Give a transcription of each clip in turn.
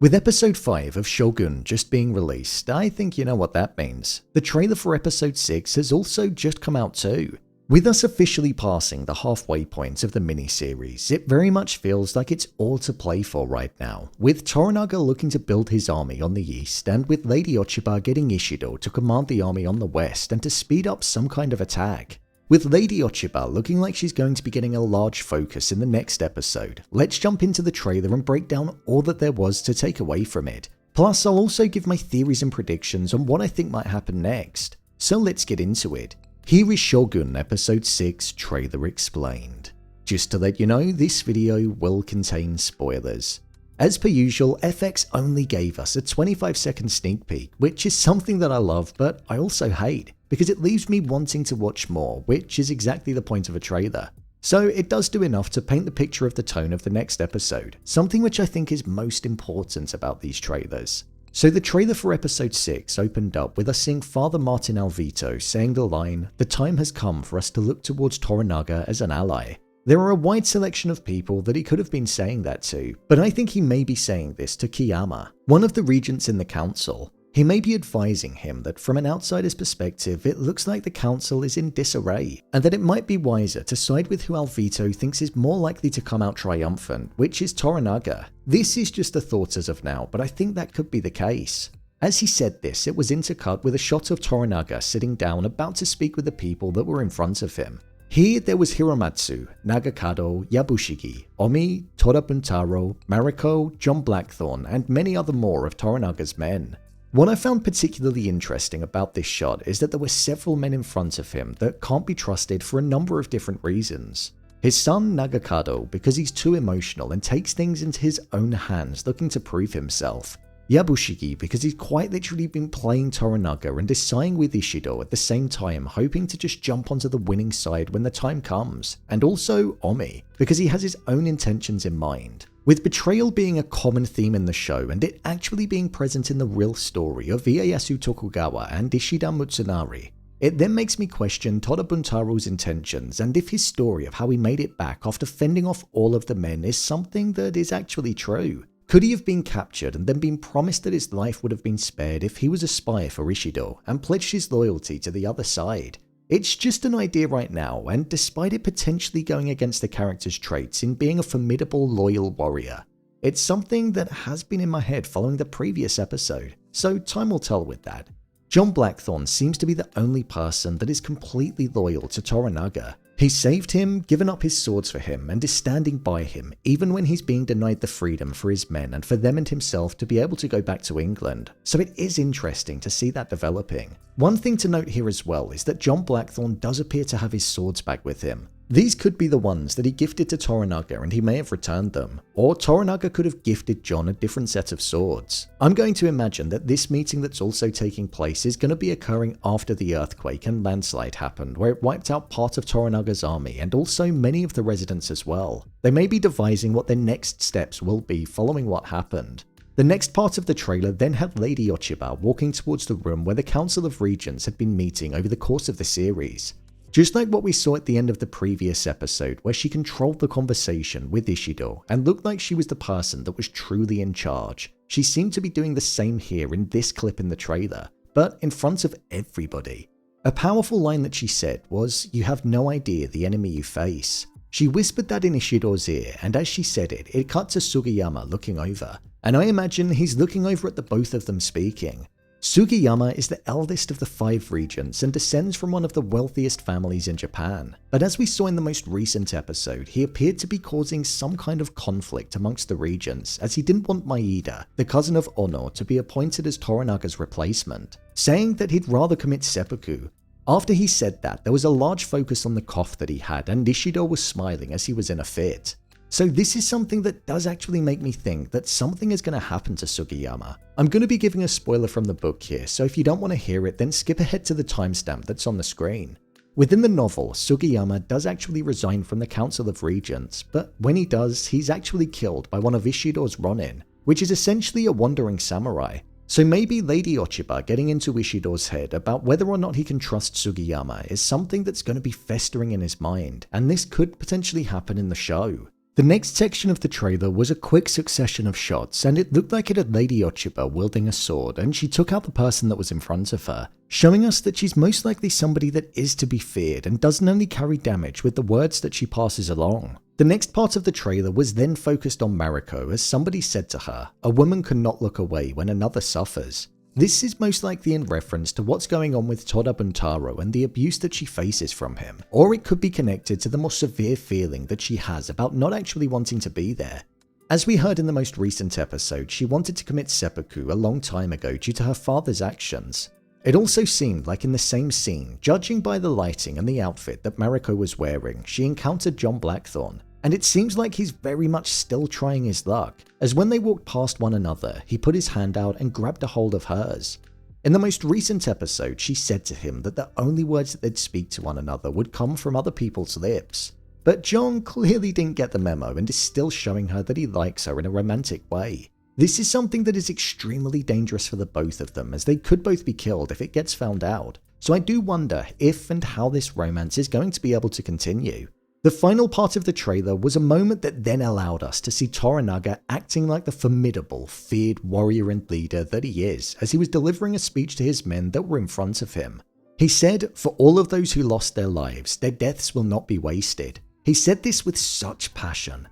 With episode 5 of Shogun just being released, I think you know what that means. The trailer for episode 6 has also just come out too. With us officially passing the halfway point of the miniseries, it very much feels like it's all to play for right now, with Toranaga looking to build his army on the east and with Lady Ochiba getting Ishido to command the army on the west and to speed up some kind of attack. With Lady Ochiba looking like she's going to be getting a large focus in the next episode, let's jump into the trailer and break down all that there was to take away from it. Plus, I'll also give my theories and predictions on what I think might happen next. So let's get into it. Here is Shogun Episode 6 Trailer Explained. Just to let you know, this video will contain spoilers. As per usual, FX only gave us a 25-second sneak peek, which is something that I love, but I also hate, because it leaves me wanting to watch more, which is exactly the point of a trailer. So it does do enough to paint the picture of the tone of the next episode, something which I think is most important about these trailers. So the trailer for episode 6 opened up with us seeing Father Martin Alvito saying the line, "The time has come for us to look towards Toranaga as an ally." There are a wide selection of people that he could have been saying that to, but I think he may be saying this to Kiyama, one of the regents in the council. He may be advising him that from an outsider's perspective, it looks like the council is in disarray, and that it might be wiser to side with who Alvito thinks is more likely to come out triumphant, which is Toranaga. This is just a thought as of now, but I think that could be the case. As he said this, it was intercut with a shot of Toranaga sitting down about to speak with the people that were in front of him. Here there was Hiromatsu, Nagakado, Yabushiki, Omi, Toda Buntaro, Mariko, John Blackthorne, and many other more of Toranaga's men. What I found particularly interesting about this shot is that there were several men in front of him that can't be trusted for a number of different reasons. His son Nagakado because he's too emotional and takes things into his own hands looking to prove himself. Yabushiki because he's quite literally been playing Toranaga and is siding with Ishido at the same time, hoping to just jump onto the winning side when the time comes. And also Omi because he has his own intentions in mind. With betrayal being a common theme in the show and it actually being present in the real story of Ieyasu Tokugawa and Ishida Mitsunari, it then makes me question Toda Buntaro's intentions and if his story of how he made it back after fending off all of the men is something that is actually true. Could he have been captured and then been promised that his life would have been spared if he was a spy for Ishido and pledged his loyalty to the other side? It's just an idea right now, and despite it potentially going against the character's traits in being a formidable, loyal warrior, it's something that has been in my head following the previous episode, so time will tell with that. John Blackthorne seems to be the only person that is completely loyal to Toranaga. He saved him, given up his swords for him, and is standing by him even when he's being denied the freedom for his men and for them and himself to be able to go back to England. So it is interesting to see that developing. One thing to note here as well is that John Blackthorne does appear to have his swords back with him. These could be the ones that he gifted to Toranaga and he may have returned them, or Toranaga could have gifted John a different set of swords. I'm going to imagine that this meeting that's also taking place is going to be occurring after the earthquake and landslide happened, where it wiped out part of Toranaga's army and also many of the residents as well. They may be devising what their next steps will be following what happened. The next part of the trailer then had Lady Ochiba walking towards the room where the Council of Regents had been meeting over the course of the series. Just like what we saw at the end of the previous episode where she controlled the conversation with Ishido and looked like she was the person that was truly in charge, she seemed to be doing the same here in this clip in the trailer, but in front of everybody. A powerful line that she said was, "You have no idea the enemy you face." She whispered that in Ishido's ear, and as she said it, it cut to Sugiyama looking over, and I imagine he's looking over at the both of them speaking. Sugiyama is the eldest of the 5 regents and descends from one of the wealthiest families in Japan, but as we saw in the most recent episode, he appeared to be causing some kind of conflict amongst the regents as he didn't want Maeda, the cousin of Ono, to be appointed as Toranaga's replacement, saying that he'd rather commit seppuku. After he said that, there was a large focus on the cough that he had and Ishido was smiling as he was in a fit. So this is something that does actually make me think that something is going to happen to Sugiyama. I'm going to be giving a spoiler from the book here, so if you don't want to hear it, then skip ahead to the timestamp that's on the screen. Within the novel, Sugiyama does actually resign from the Council of Regents, but when he does, he's actually killed by one of Ishido's Ronin, which is essentially a wandering samurai. So maybe Lady Ochiba getting into Ishido's head about whether or not he can trust Sugiyama is something that's going to be festering in his mind, and this could potentially happen in the show. The next section of the trailer was a quick succession of shots, and it looked like it had Lady Ochiba wielding a sword, and she took out the person that was in front of her, showing us that she's most likely somebody that is to be feared and doesn't only carry damage with the words that she passes along. The next part of the trailer was then focused on Mariko, as somebody said to her, "A woman cannot look away when another suffers." This is most likely in reference to what's going on with Toda Buntaro and the abuse that she faces from him, or it could be connected to the more severe feeling that she has about not actually wanting to be there. As we heard in the most recent episode, she wanted to commit seppuku a long time ago due to her father's actions. It also seemed like in the same scene, judging by the lighting and the outfit that Mariko was wearing, she encountered John Blackthorne. And it seems like he's very much still trying his luck, as when they walked past one another, he put his hand out and grabbed a hold of hers. In the most recent episode, she said to him that the only words that they'd speak to one another would come from other people's lips. But John clearly didn't get the memo and is still showing her that he likes her in a romantic way. This is something that is extremely dangerous for the both of them, as they could both be killed if it gets found out. So I do wonder if and how this romance is going to be able to continue. The final part of the trailer was a moment that then allowed us to see Toranaga acting like the formidable, feared warrior and leader that he is, as he was delivering a speech to his men that were in front of him. He said, "For all of those who lost their lives, their deaths will not be wasted." He said this with such passion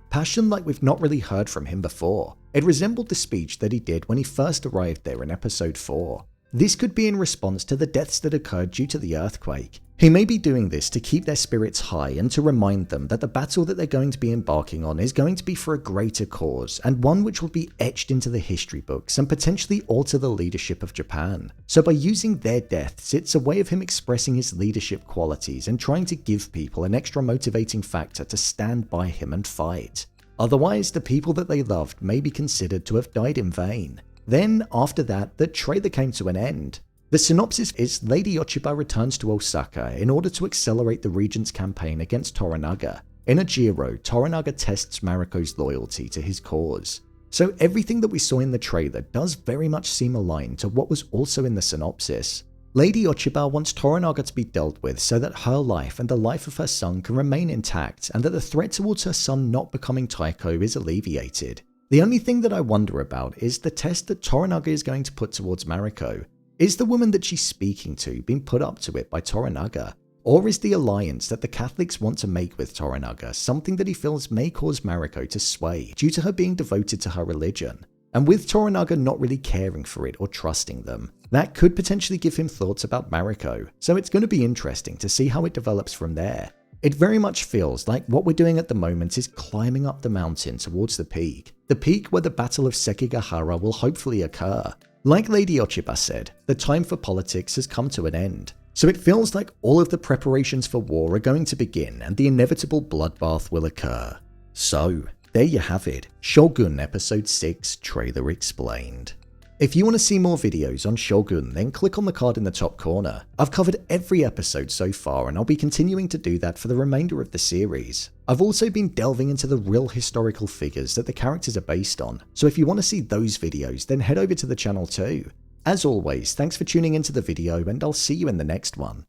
like we've not really heard from him before. It resembled the speech that he did when he first arrived there in episode 4. This could be in response to the deaths that occurred due to the earthquake. He may be doing this to keep their spirits high and to remind them that the battle that they're going to be embarking on is going to be for a greater cause, and one which will be etched into the history books and potentially alter the leadership of Japan. So by using their deaths, it's a way of him expressing his leadership qualities and trying to give people an extra motivating factor to stand by him and fight. Otherwise, the people that they loved may be considered to have died in vain. Then, after that, the trailer came to an end. The synopsis is Lady Ochiba returns to Osaka in order to accelerate the regent's campaign against Toranaga. In a Jiro, Toranaga tests Mariko's loyalty to his cause. So everything that we saw in the trailer does very much seem aligned to what was also in the synopsis. Lady Ochiba wants Toranaga to be dealt with so that her life and the life of her son can remain intact, and that the threat towards her son not becoming Taiko is alleviated. The only thing that I wonder about is the test that Toranaga is going to put towards Mariko. Is the woman that she's speaking to being put up to it by Toranaga? Or is the alliance that the Catholics want to make with Toranaga something that he feels may cause Mariko to sway due to her being devoted to her religion? And with Toranaga not really caring for it or trusting them, that could potentially give him thoughts about Mariko, so it's going to be interesting to see how it develops from there. It very much feels like what we're doing at the moment is climbing up the mountain towards the peak where the Battle of Sekigahara will hopefully occur. Like Lady Ochiba said, the time for politics has come to an end, so it feels like all of the preparations for war are going to begin and the inevitable bloodbath will occur. So, there you have it, Shogun Episode 6 Trailer Explained. If you want to see more videos on Shogun, then click on the card in the top corner. I've covered every episode so far, and I'll be continuing to do that for the remainder of the series. I've also been delving into the real historical figures that the characters are based on, so if you want to see those videos, then head over to the channel too. As always, thanks for tuning into the video, and I'll see you in the next one.